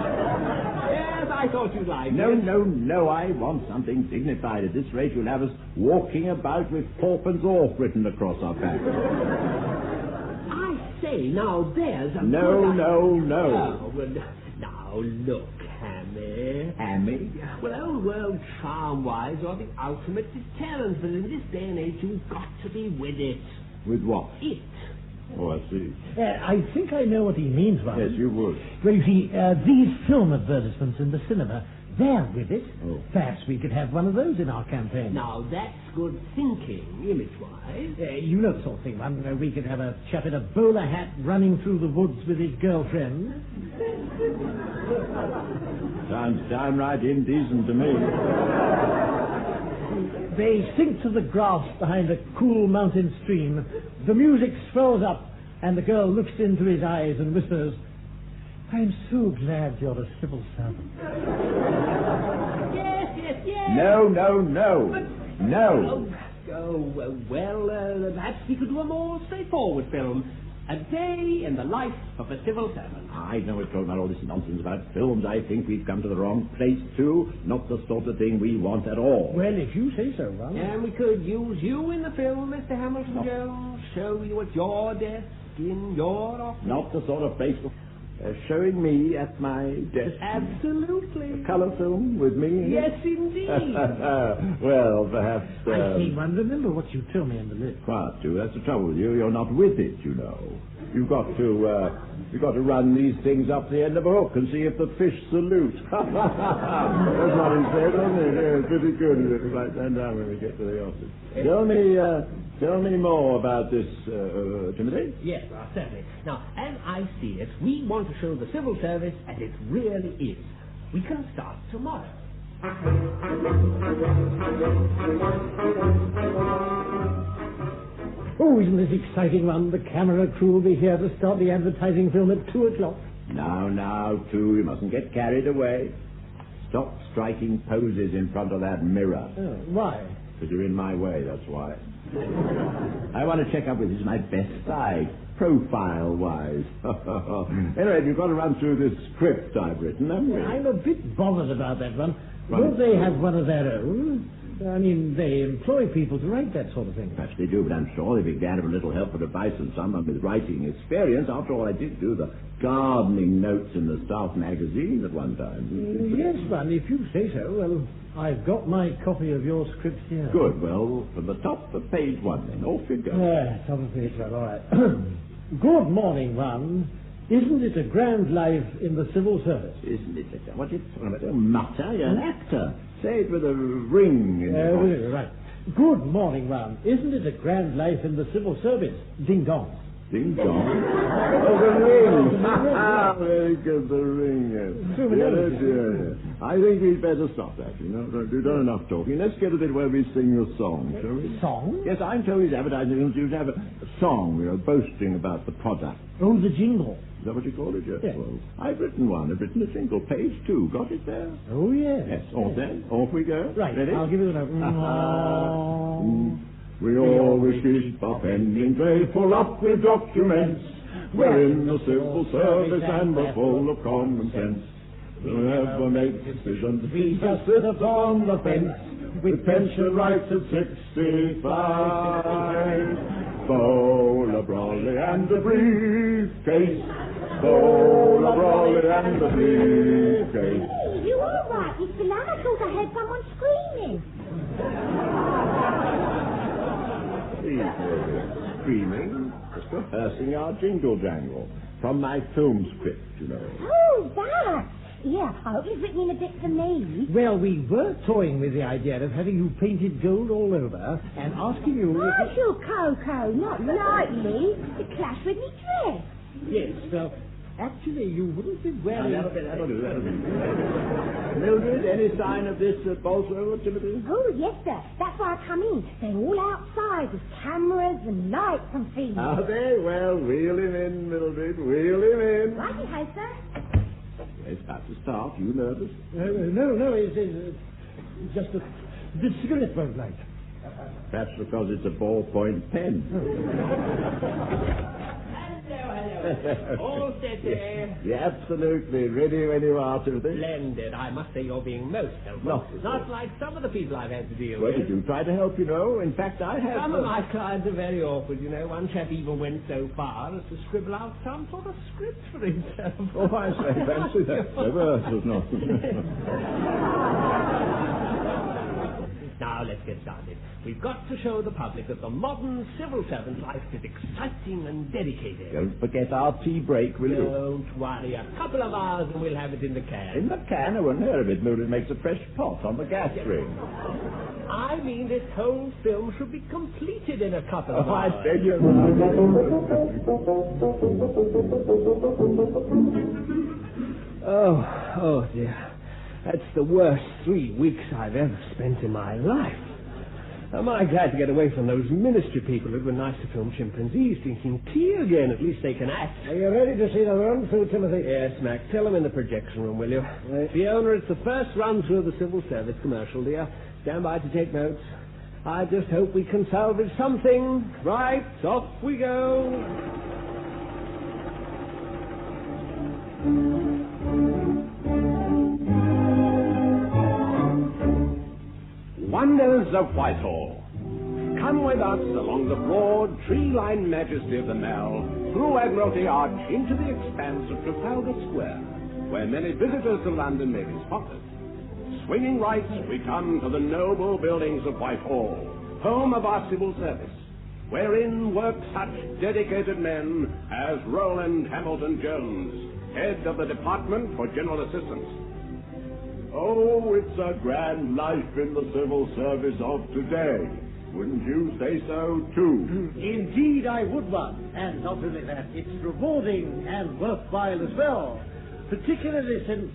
Yes, I thought you'd like No, it. no, I want something dignified. At this rate, you'll have us walking about with Porpin's Off written across our back. I say, now there's a No. Oh, well, now look, Hammy. Hammy? Well, old world charm-wise, you're the ultimate deterrent, but in this day and age, you've got to be with it. With what? It. Oh, I see. I think I know what he means, Ron. Yes, you would. Well, you see, these film advertisements in the cinema, they're with it. Oh. Perhaps we could have one of those in our campaign. Now, that's good thinking, image-wise. You know the sort of thing, Ron. We could have a chap in a bowler hat running through the woods with his girlfriend. Sounds downright indecent to me. They sink to the grass behind a cool mountain stream. The music swells up, and the girl looks into his eyes and whispers, "I'm so glad you're a civil servant." Yes. No. Perhaps we could do a more straightforward film. A day in the life of a civil servant. I know we're talking about all this nonsense about films. I think we've come to the wrong place, too. Not the sort of thing we want at all. Well, if you say so, Ron. And we could use you in the film, Mr. Hamilton Jones. Show you at your desk, in your office. Not the sort of place showing me at my desk. Absolutely. A colour film with me? Yes, indeed. Well, perhaps... I see, Ron. Remember what you told me in the list. Quite true. That's the trouble with you. You're not with it, you know. You've got to run these things up the end of a hook and see if the fish salute. That's what he said, wasn't it? Yeah, pretty good. We'll write that down when we get to the office. Tell me more about this, Timothy. Yes, certainly. Now, as I see it, we want to show the civil service as it really is. We can start tomorrow. Oh, isn't this exciting, Ron? The camera crew will be here to start the advertising film at 2 o'clock. Now, too, you mustn't get carried away. Stop striking poses in front of that mirror. Oh, why? Because you're in my way, that's why. I want to check up with you my best side, profile-wise. Anyway, you've got to run through this script I've written, haven't you? I'm a bit bothered about that, Ron. Won't they have one of their own? I mean, they employ people to write that sort of thing. Perhaps they do, but I'm sure they'd be glad of a little help and advice from someone with writing experience. After all, I did do the gardening notes in the staff magazine at one time. Yes, Ron, if you say so. Well, I've got my copy of your script here. Good. Well, from the top of page 1, then. Off you go. Top of page 1, all right. Good morning, Ron. Isn't it a grand life in the civil service? Isn't it? What are you talking about? Don't mutter. You're an actor. Say it with a ring in your voice. Right. Good morning, Ron. Isn't it a grand life in the civil service? Ding dong. Ding dong. Oh, the ring. Very good, the ring, yes. Yes. I think we'd better stop that, you know. We've done enough talking. Let's get a bit where we sing a song, shall we? Song? Yes, I'm told he's advertising you to have a song, you know, boasting about the product. Oh, the jingle. Is that what you call it? Yes. Yes. Well, I've written one. I've written a single. Page 2. Got it there? Oh, yes. Yes. Off then. Off we go. Right. Ready? I'll give you the note. We always keep our pending tray full up with documents. We're in the civil service and we're full of common sense. We'll never make decisions. We just sit on the fence with pension rights at 65. Bola Brawley and the briefcase. Bola Brawley and the briefcase. Hey, you all right, Mr. Lamb? I thought I heard someone screaming. Screaming, just rehearsing our jingle jangle from my film script, you know. Oh, that! Yeah, I hope you've written in a bit for me. Well, we were toying with the idea of having you painted gold all over and asking you... Marshal Coco, not lightly. To clash with me dress. Yes, well, actually, you wouldn't be wearing... That'll do. Mildred, any sign of this Bolswell, Timothy? Oh, yes, sir. That's why I come in. They're all outside with cameras and lights and things. Are they? Well, wheel him in, Mildred. Wheel him in. Righty-ho, sir. It's about to start. You nervous? No, it's just the cigarette won't light. Perhaps because it's a ballpoint pen. Hello. All set there? Yeah, absolutely. Ready when you are, Timothy. Splendid. I must say you're being most helpful. Not like some of the people I've had to deal Well, with. did you try to help, you know? In fact, I have... Some of my clients are very awkward, you know. One chap even went so far as to scribble out some sort of script for himself. Oh, I say, fancy that. Never was not. Now, let's get started. We've got to show the public that the modern civil servant life is exciting and dedicated. Don't forget our tea break, will you? Don't worry. A couple of hours and we'll have it in the can. In the can? I wouldn't hear of it. Mildred makes a fresh pot on the gas ring. I mean, this whole film should be completed in a couple of hours. I beg you. Oh, dear. That's the worst 3 weeks I've ever spent in my life. Am I glad to get away from those ministry people who were nice to film chimpanzees drinking tea again. At least they can act. Are you ready to see the run through, Timothy? Yes, Mac. Tell them in the projection room, will you? Right. Fiona, it's the first run through of the civil service commercial, dear. Stand by to take notes. I just hope we can salvage something. Right, off we go. Wonders of Whitehall. Come with us along the broad, tree-lined majesty of the Mall, through Admiralty Arch into the expanse of Trafalgar Square, where many visitors to London may be spotted. Swinging right, we come to the noble buildings of Whitehall, home of our civil service, wherein work such dedicated men as Roland Hamilton Jones, head of the Department for General Assistance. Oh, it's a grand life in the civil service of today. Wouldn't you say so, too? Indeed, I would, one. And not only that, it's rewarding and worthwhile as well. Particularly since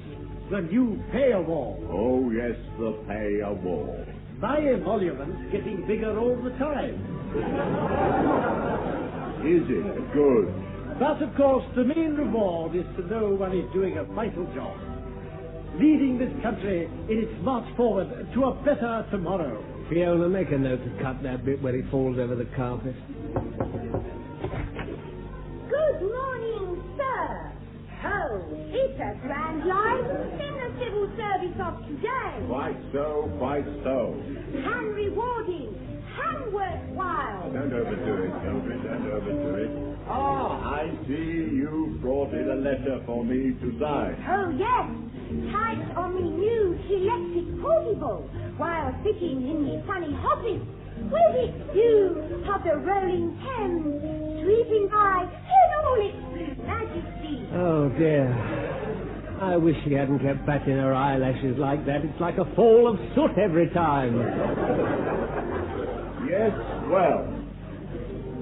the new pay award. Oh, yes, the pay award. My emolument's getting bigger all the time. Is it? Good. But, of course, the main reward is to know one is doing a vital job. Leading this country in its march forward to a better tomorrow. Fiona, make a note to cut that bit where it falls over the carpet. Good morning, sir. Oh, it's a grand life in the civil service of today. Quite so, quite so. And rewarding, and worthwhile. Don't overdo it, Mildred, don't overdo it. Ah, I see you brought in a letter for me to sign. Oh, yes. Typed on me new electric portable while sitting in the sunny office with its view of the rolling Thames sweeping by in all its majesty. Oh, dear. I wish she hadn't kept patting her eyelashes like that. It's like a fall of soot every time. Yes, well,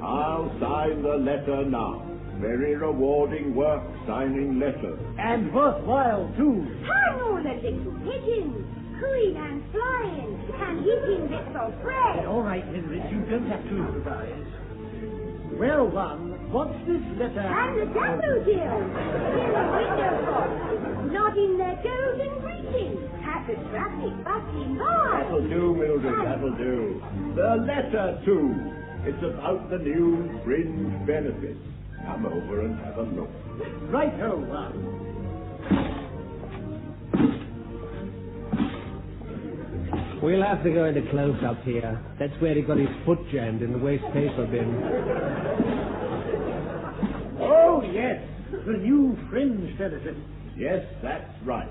I'll sign sign the letter now. Very rewarding work, signing letters. And worthwhile, too. Hang all the little pigeons, cooing and flying, and eating bits of bread. All right, Henry, you don't have to improvise. Well, one, what's this letter? And the daffodils in the window box, nodding their golden greeting at the traffic bustling by. That'll do, Mildred, that'll do. The letter, too. It's about the new fringe benefits. Come over and have a look. Right-ho, one. We'll have to go into close-up here. That's where he got his foot jammed in the waste paper bin. Oh, yes, the new fringe benefit. Yes, that's right.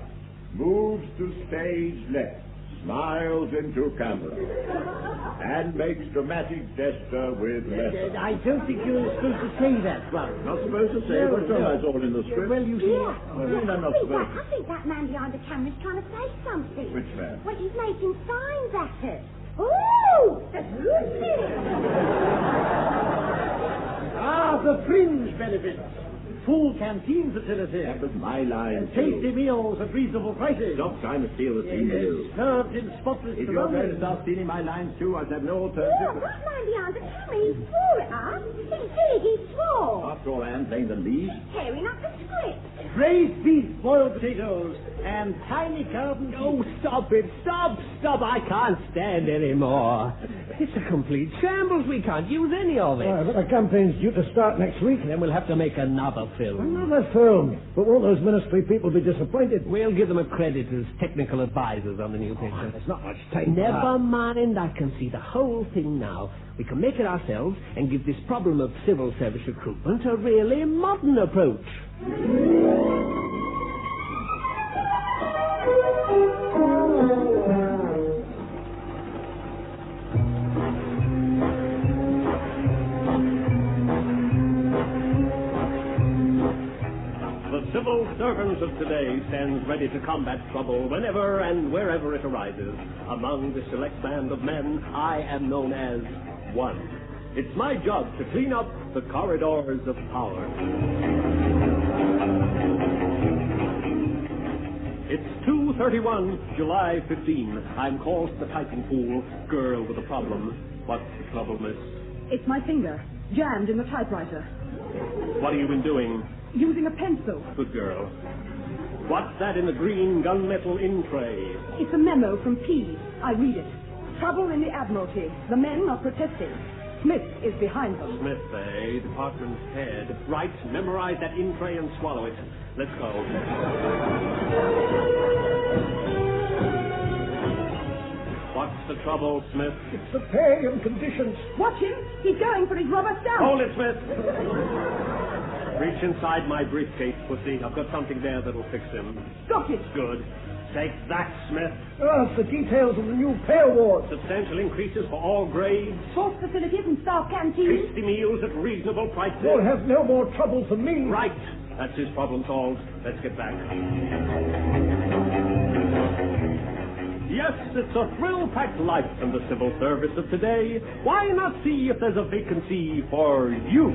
Moves to stage left. Smiles into camera. And makes dramatic gesture with letter. I don't think you're supposed to say that, one. Not supposed to say, but that's all in the script. Well, you see... I think that man behind the camera's trying to say something. Which man? Well, he's making signs at us. Ooh, the Lucy! The fringe benefits. Full canteen facility. That was my line, Tasty meals at reasonable prices. Stop trying to steal the scene, you. Served in spotless If you're going to start stealing my lines, too, I'd have no Oh, alternative. that man behind the camera, he swore at us. He did, he swore. After all, I am playing the lead. Tearing up the script. Braised beef, boiled potatoes, and tiny carved... Oh, stop it. Stop. I can't stand anymore. It's a complete shambles. We can't use any of it. But the campaign's due to start next week. Then we'll have to make another film. Another film. But won't those ministry people be disappointed? We'll give them a credit as technical advisors on the new picture. There's not much time. Never mind. I can see the whole thing now. We can make it ourselves and give this problem of civil service recruitment a really modern approach. The civil servant of today stands ready to combat trouble whenever and wherever it arises. Among the select band of men, I am known as one. It's my job to clean up the corridors of power. It's 2:31, July 15. I'm called to the typing pool. Girl with a problem. What's the trouble, miss? It's my finger, jammed in the typewriter. What have you been doing? Using a pencil. Good girl. What's that in the green gunmetal in tray? It's a memo from P. I read it. Trouble in the Admiralty. The men are protesting. Smith is behind them. Smith, eh? Department's head. Right, memorize that in tray and swallow it. Let's go. What's the trouble, Smith? It's the pay and conditions. Watch him. He's going for his rubber stamp. Hold it, Smith. Reach inside my briefcase, pussy. I've got something there that'll fix him. Got it. Good. Take that, Smith. It's the details of the new pay award. Substantial increases for all grades. Sports facilities and staff canteens. Tasty meals at reasonable prices. You'll have no more trouble for me. Right. That's his problem solved. Let's get back. Yes, it's a thrill-packed life in the civil service of today. Why not see if there's a vacancy for you?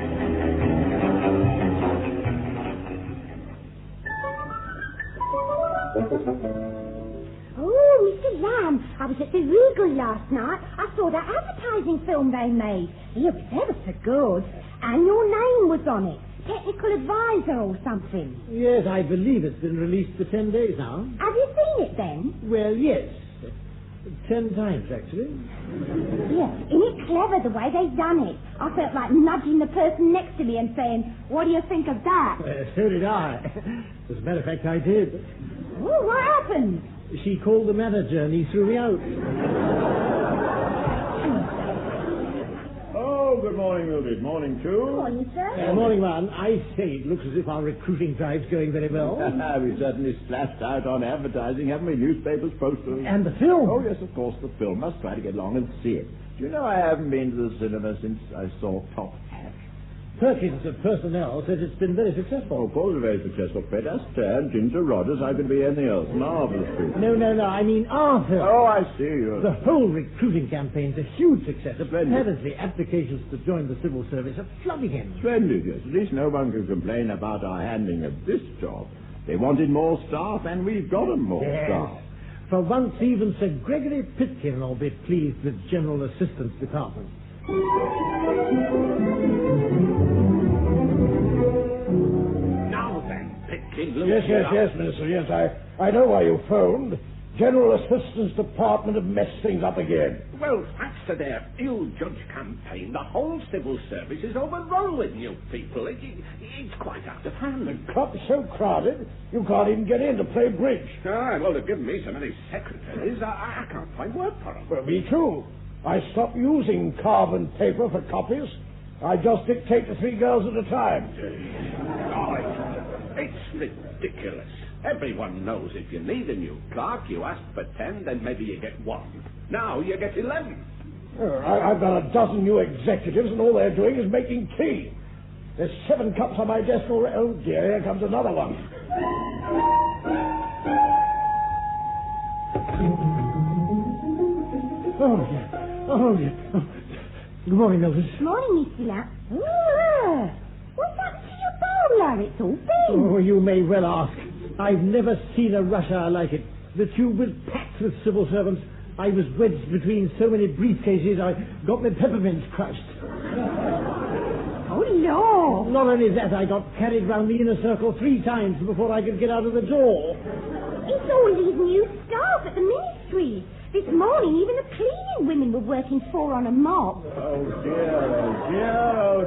Oh, Mr. Lamb, I was at the Regal last night. I saw that advertising film they made. It was ever so good. And your name was on it. Technical advisor or something. Yes, I believe it's been released for 10 days now. Have you seen it then? Well, yes. 10 times, actually. Yes, isn't it clever the way they've done it? I felt like nudging the person next to me and saying, what do you think of that? So did I. As a matter of fact, I did. Oh, what happened? She called the manager and he threw me out. Oh, good morning, Mildred. Morning, too. Good morning, sir. Morning, man. I say, it looks as if our recruiting drive's going very well. We certainly splashed out on advertising, haven't we? Newspapers, posters. And the film. Oh, yes, of course, the film. Must try to get along and see it. Do you know I haven't been to the cinema since I saw Top Hat? Perkins of Personnel says it's been very successful. Oh, of course, very successful. Fred Astaire, Ginger Rogers, I could be anything else. Marvellous people. No, I mean Arthur. Oh, I see. The whole recruiting campaign's a huge success. Splendid. Apparently, applications to join the civil service are flooding in. Splendid, yes. At least no one can complain about our handling of this job. They wanted more staff, and we've got 'em more staff. For once, even Sir Gregory Pitkin will be pleased with General Assistance Department. Now then, Pitkin, Yes, Minister, yes. I know why you phoned. General Assistance Department have messed things up again. Well, thanks to their ill-judged campaign, the whole civil service is overrun with new people. It's quite out of hand. The club's so crowded, you can't even get in to play bridge. Well, they've given me so many secretaries, I can't find work for them. Well, me too. I stopped using carbon paper for copies. I just dictate to 3 girls at a time. Oh, it's ridiculous. Everyone knows if you need a new clerk, you ask for 10, then maybe you get 1. Now you get 11. I've got a dozen new executives, and all they're doing is making tea. There's 7 cups on my desk already. Oh, dear, here comes another one. Oh, dear. Good morning, Mildred. Morning, Mr. Lapp. What's happened to your bowler? It's all big. Oh, you may well ask. I've never seen a rush hour like it. The tube was packed with civil servants. I was wedged between so many briefcases, I got my peppermints crushed. Oh, no. Not only that, I got carried round the inner circle 3 times before I could get out of the door. It's all these new staff at the ministry. This morning, even the cleaning women were working 4 on a mop. Oh,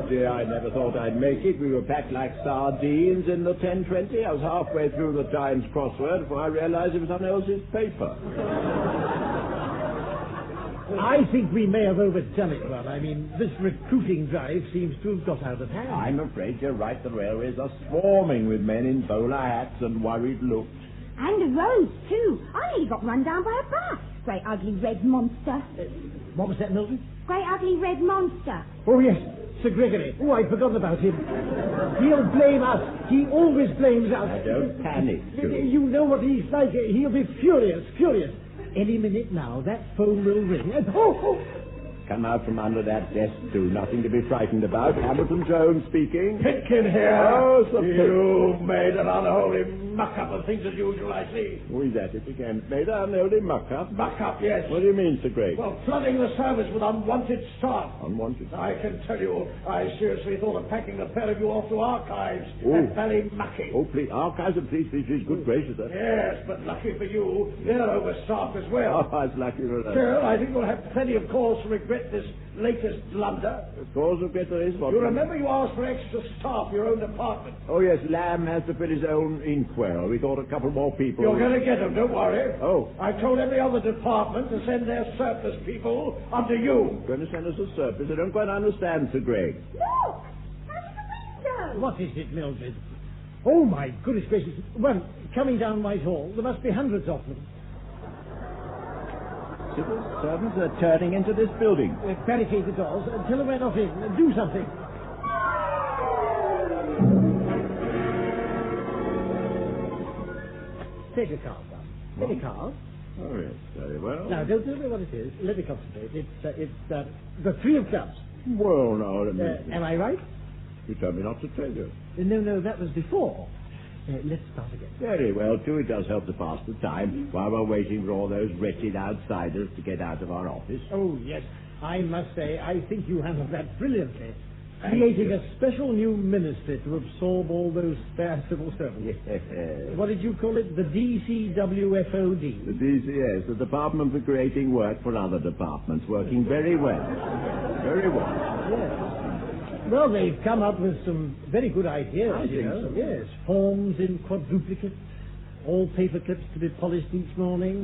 dear. I never thought I'd make it. We were packed like sardines in the 10:20. I was halfway through the Times crossword before I realized it was someone else's paper. I think we may have overdone it, Ron. I mean, this recruiting drive seems to have got out of hand. I'm afraid you're right. The railways are swarming with men in bowler hats and worried looks. And the roads, too. I nearly got run down by a bus. Great ugly red monster. What was that, Mildred? Great ugly red monster. Oh, yes, Sir Gregory. Oh, I'd forgotten about him. He'll blame us. He always blames us. Now, don't panic, Cooke. You know what he's like. He'll be furious. Any minute now, that phone will ring. Oh! Come out from under that desk, too. Nothing to be frightened about. Hamilton Jones speaking. Pitkin here. Oh, Sir You made an unholy muck-up of things as usual, I see. Who is that it again? Made an unholy muck-up? Muck-up, yes. What do you mean, Sir Greg? Well, flooding the service with unwanted staff. Unwanted? I can tell you, I seriously thought of packing a pair of you off to archives Oh. at Ballymucky. Oh, please, archives of please, good gracious. Yes, but lucky for you, they're overstaffed as well. Oh, it's lucky for us. Still, I think you'll have plenty of cause to regret this latest blunder. Cause of regret there is what? You remember you asked for extra staff for your own department. Oh, yes, Lamb has to fill his own inkwell. We thought a couple more people... You're going to get them, don't worry. Oh. I told every other department to send their surplus people under you. Going to send us a surplus? I don't quite understand, Sir Greg. Look! Out of the window! What is it, Mildred? Oh, my goodness gracious. Well, coming down Whitehall, there must be hundreds of them. Civil servants are turning into this building. Barricade the doors. Tell them we're not in. Do something. Take a card, Bob. Take a card. Oh, yes, very well. Now, don't tell me what it is. Let me concentrate. It's the 3 of clubs. Well, now, let me... Am I right? You told me not to tell you. No, that was before. Let's start again. Very well, too. It does help to pass the time while we're waiting for all those wretched outsiders to get out of our office. Oh, yes. I must say, I think you handled that brilliantly. Thank Creating you. a special new ministry to absorb all those spare civil servants. Yes. What did you call it? The DCWFOD? The DCS, the Department for Creating Work for Other Departments, working very well. Very well. Yes. Well, they've come up with some very good ideas. I think so. Yes. Forms in quadruplicates, all paper clips to be polished each morning.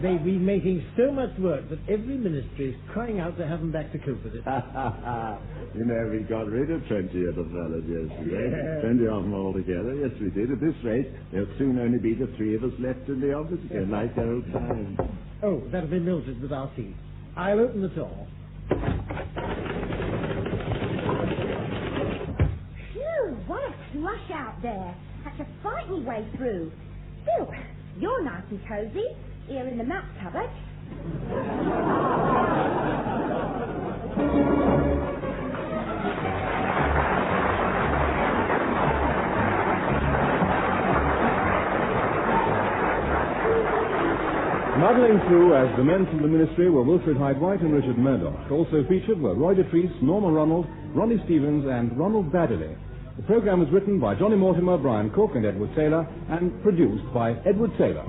They've been making so much work that every ministry is crying out to have them back to cope with it. You know, we got rid of 20 of the fellas yesterday. 20 of them altogether. Yes, we did. At this rate, there'll soon only be the 3 of us left in the office again, like old times. Oh, that'll be Mildred with our tea. I'll open the door. slush out there. Had to fight me way through. Still, you're nice and cosy, here in the map cupboard. Muddling through as the men from the ministry were Wilfrid, Hyde and Richard Murdoch. Also featured were Dotrice, Norma Ronald, Ronnie Stevens and Ronald Baddiley. The programme was written by Johnnie Mortimer, Brian Cooke and Edward Taylor and produced by Edward Taylor.